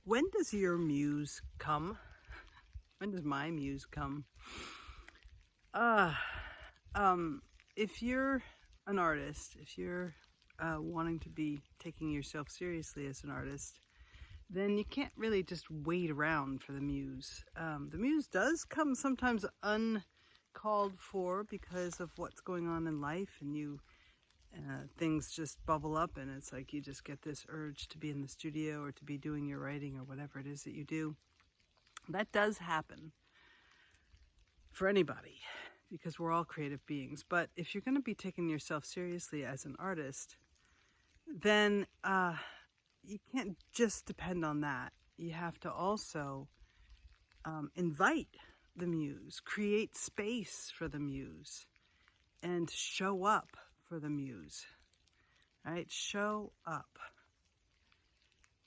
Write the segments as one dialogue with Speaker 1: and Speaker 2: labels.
Speaker 1: When does your muse come? When does my muse come? If you're an artist, if you're wanting to be taking yourself seriously as an artist, then you can't really just wait around for the muse. The muse does come sometimes uncalled for because of what's going on in life, and things just bubble up, and it's like you just get this urge to be in the studio or to be doing your writing or whatever it is that you do. That does happen for anybody because we're all creative beings. But if you're going to be taking yourself seriously as an artist, then you can't just depend on that. You have to also invite the muse, create space for the muse, and show up for the muse. Right? Show up.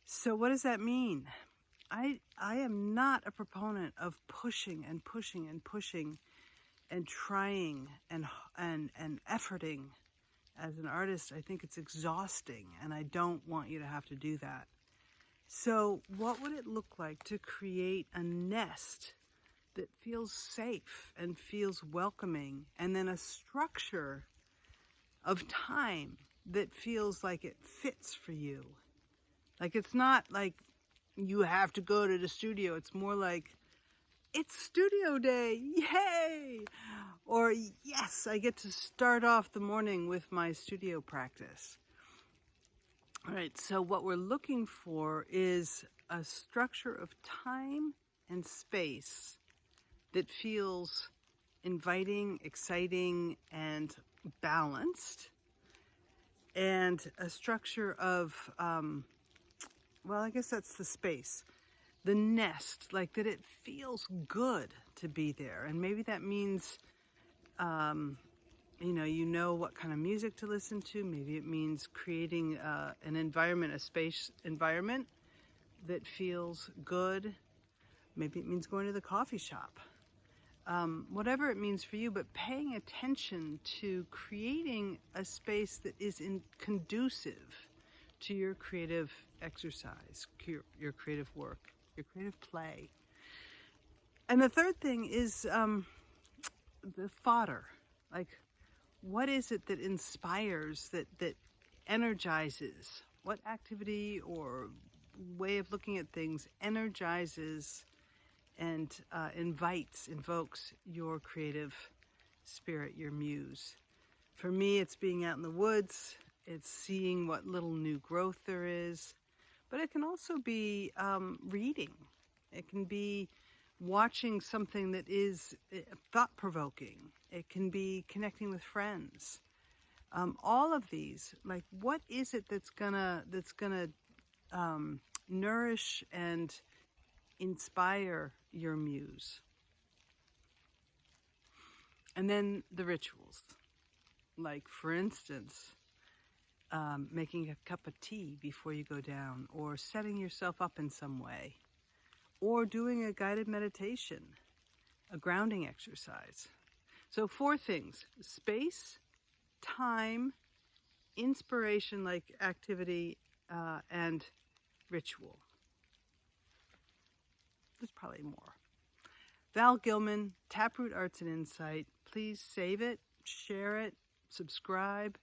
Speaker 1: So what does that mean? I am not a proponent of pushing and pushing and pushing and trying and efforting. As an artist, I think it's exhausting, and I don't want you to have to do that. So what would it look like to create a nest that feels safe and feels welcoming, and then a structure of time that feels like it fits for you? Like, it's not like you have to go to the studio. It's more like, it's studio day, yay! Or, yes, I get to start off the morning with my studio practice. All right, so what we're looking for is a structure of time and space that feels inviting, exciting, and balanced. And a structure of, well, I guess that's the space. The nest, like that it feels good to be there. And maybe that means, you know what kind of music to listen to. Maybe it means creating an environment, a space environment that feels good. Maybe it means going to the coffee shop. Whatever it means for you, but paying attention to creating a space that is conducive to your creative exercise, your creative work, your creative play. And the third thing is the fodder. Like, what is it that inspires, that energizes? What activity or way of looking at things energizes and invokes your creative spirit, your muse? For me, it's being out in the woods. It's seeing what little new growth there is. But it can also be reading. It can be watching something that is thought-provoking. It can be connecting with friends. All of these, like, what is it that's gonna nourish and inspire your muse? And then the rituals, like, for instance, making a cup of tea before you go down, or setting yourself up in some way, or doing a guided meditation, a grounding exercise. So 4 things: space, time, inspiration, like activity, and ritual. There's probably more. Val Gilman, Taproot Arts and Insight. Please save it, share it, subscribe,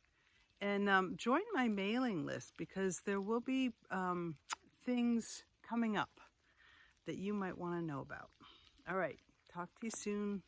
Speaker 1: and join my mailing list, because there will be things coming up that you might want to know about. All right, talk to you soon.